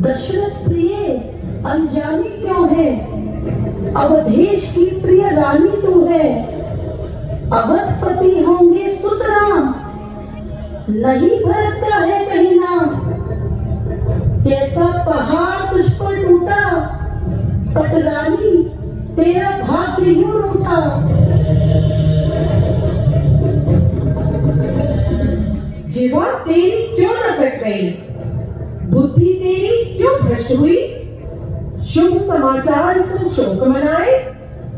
दशरथ प्रिय अनजानी क्यों है, अवधेश की प्रिय रानी तू है। अवधपति होंगे सुत राम, नहीं भरत का है कहीं नाम। कैसा पहाड़ तुझ पर टूटा, पटरानी तेरा भाग्य यूं रूठा। जीवा तेरी क्यों न कट गई, बुद्धि तेरी क्यों भ्रष्ट हुई। शुभ समाचार सुन शोक मनाए,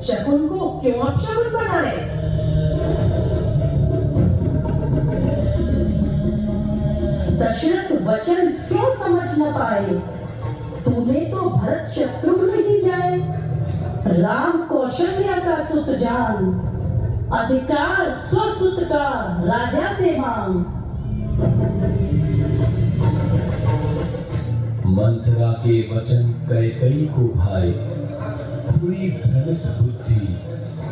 शकुन को क्यों अपशकुन बनाए। दशरथ वचन क्यों समझ न पाए, तूने तो भरत शत्रुघ्न ही जाए। राम कौशल्या का सुत जान, अधिकार स्वसुत का राजा से मांग। मंथरा के वचन कैकई को भाए, हुई भ्रमित बुद्धि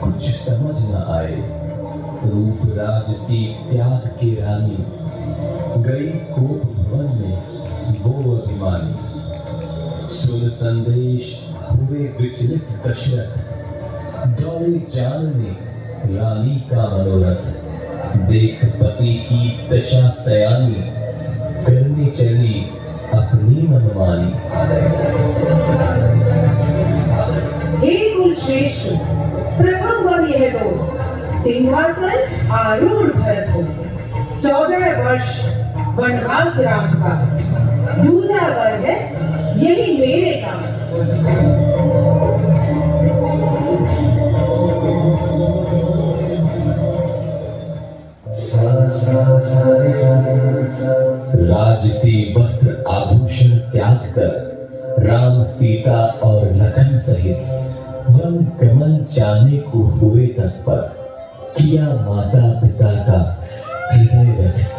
कुछ समझ न आए। रूप राजसी त्याग के रानी, गई कोप भवन में वो अभिमानी। सुन संदेश हुए विचलित दशरथ, दौड़े जानने रानी का मनोरथ। देख पति की दशा सयानी, करने चली अपनी मनमानी। हे कुलश्रेष्ठ, प्रथम वर यह दो, सिंहासन आरूढ़ भरत हो। 14 वर्ष वनवास राम का, दूसरा वर है यही मेरे का। राजसी वस्त्र आभूषण त्याग कर, राम सीता और लखन सहित वन गमन जाने को हुए तत्पर। किया माता पिता का हृदय व्यथित।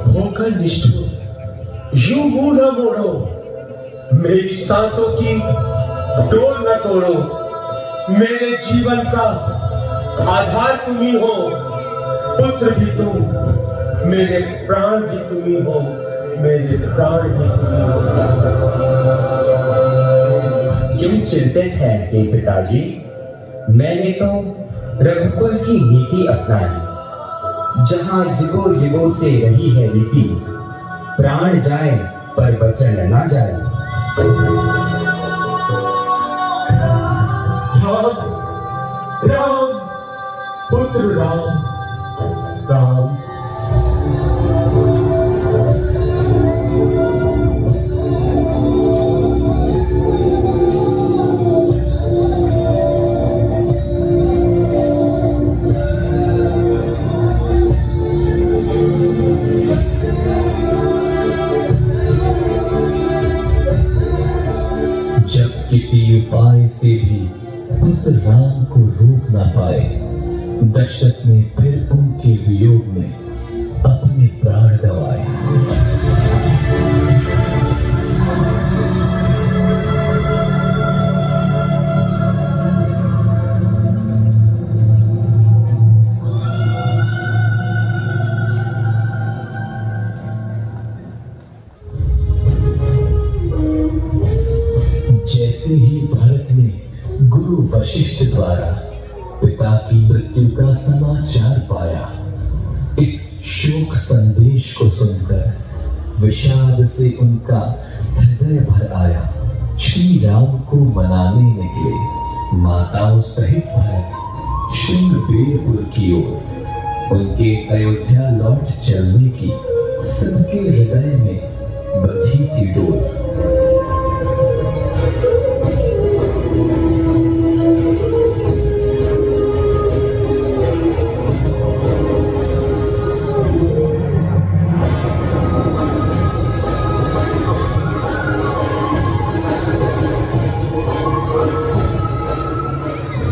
होकर निष्ठुर यूं मुंह न मोड़ो, मेरी सांसों की डोर न तोड़ो। मेरे जीवन का आधार तुम ही हो, पुत्र भी तुम, मेरे प्राण भी तुम ही हो, मेरे प्राण भी तुम ही हो। क्यों चिंतित है हे पिताजी, मैंने तो रघुकुल की नीति अपनाई। जहां युगों युगों से रही है रीति, प्राण जाए पर वचन ना जाए। राम राम पुत्र राम राम। किसी उपाय से भी पुत्र राम को रोक ना पाए, दशरथ ने फिर उनके वियोग में अपने प्राण गंवाए। जैसे ही भरत ने गुरु वशिष्ठ द्वारा पिता की मृत्यु का समाचार पाया, इस शोक संदेश को सुनकर विषाद से उनका हृदय भर आया। श्री राम को मनाने निकले माताओं सहित भरत श्रृंगबेरपुर की ओर। उनके अयोध्या लौट चलने की सबके हृदय में बंधी थी डोर।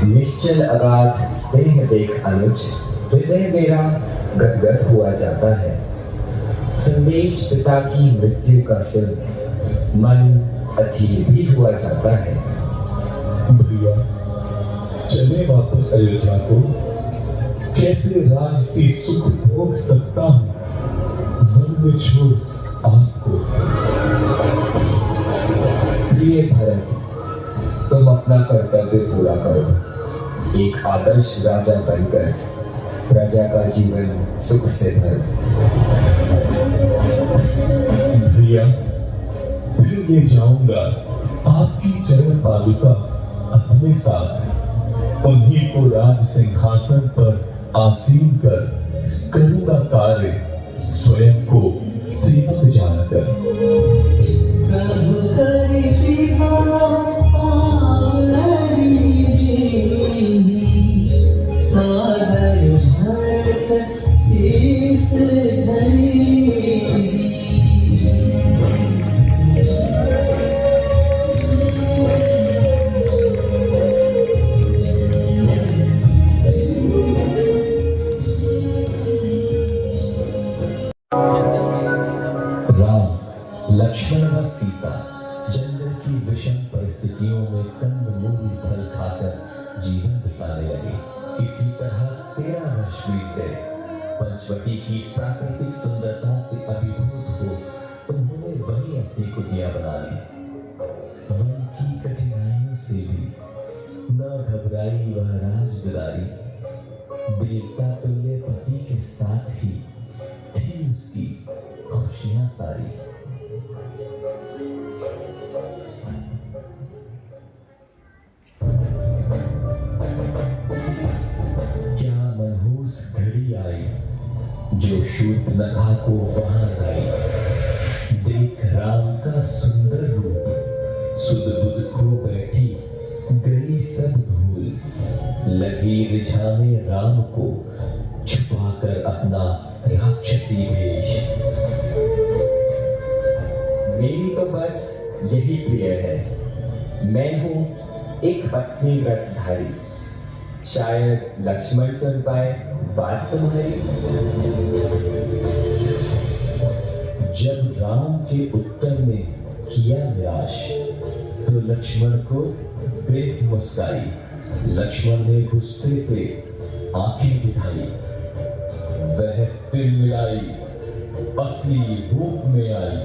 निश्चल अगाध स्नेह देख अनुज, हृदय मेरा गदगद हुआ जाता है। संदेश पिता की मृत्यु का सुन मन अधीर भी हुआ जाता है। भैया चले वापस अयोध्या को, कैसे राज से सुख भोग सकता हूँ वन में छोड़ आपको। प्रिय भरत, तुम अपना कर्तव्य पूरा करो। एक आदर्श राजा बनकर प्रजा का जीवन सुख से भरो। भैया, फिर ले जाऊंगा आपकी चरण पादुका अपने साथ। उन्हीं को राज सिंहासन पर आसीन कर करूंगा कार्य स्वयं को सेवक जानकर। लक्ष्मण व सीता जंगल की विषम परिस्थितियों में कंदमूल फल खाकर जीवन बिताने लगे। इसी तरह 13 वर्ष बीत गए। पंचवटी की प्राकृतिक सुंदरता से अभिभूत हो उन्होंने वही अपनी कुटिया बना ली। वन की कठिनाइयों से भी न घबराई वह राजदुलारी। देवता तुल्य पति के साथ ही थी उसकी खुशियां सारी। क्या मनहूस घड़ी आई जो शूर्पणखा को वहां लाई। देख राम का सुंदर रूप, सुध बुध खो बैठी गई सब भूल। लगी रिझाने राम को छुपाकर अपना राक्षसी भेष। मेरी तो बस यही प्रिय है। मैं हूँ एक पत्नी व्रतधारी। शायद लक्ष्मण सुन पाए बात तुम्हारी। जब राम के उत्तर में किया निराश तो लक्ष्मण को देख मुस्काई। लक्ष्मण ने गुस्से से आंखें दिखाई। वह तिल मिलाई असली रूप में आई।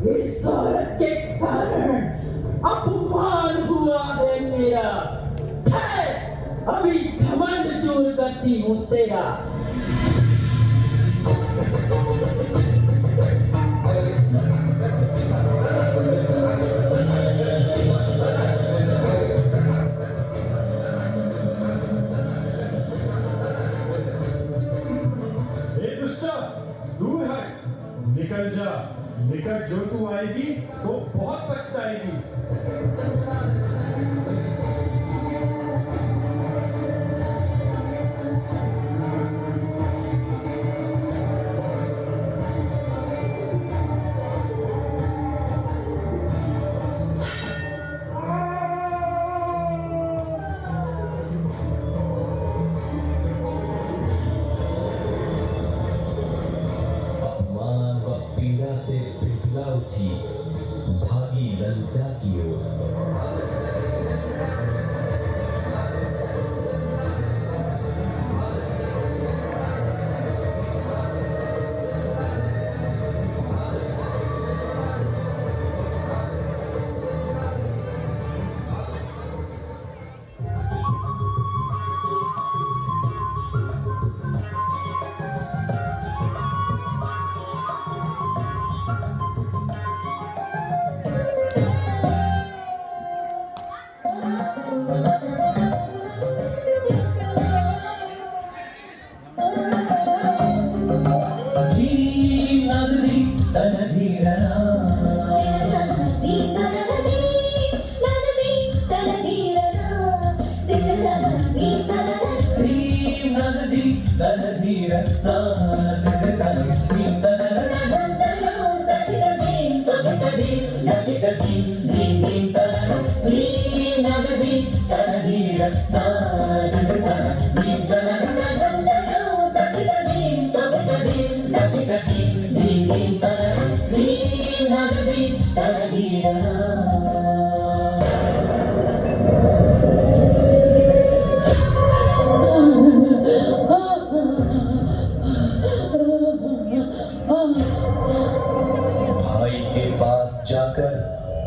इस औरत के कारण अपमान हुआ है मेरा। अभी घमंड चूर करती हूँ तेरा। दूर है, निकल जा। निकल, जो तू आएगी तो बहुत पछताएगी। पीड़ा से पिघला उठी भागी लंका की ओर।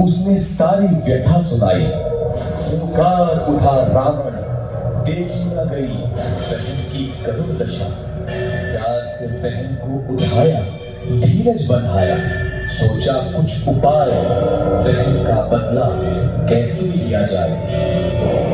उसने सारी व्यथा सुनाई। हुंकार उठा रावण, देखी न गई बहन की करुण दशा। प्यार से बहन को उठाया, धीरज बंधाया, सोचा कुछ उपाय, बहन का बदला कैसे लिया जाए।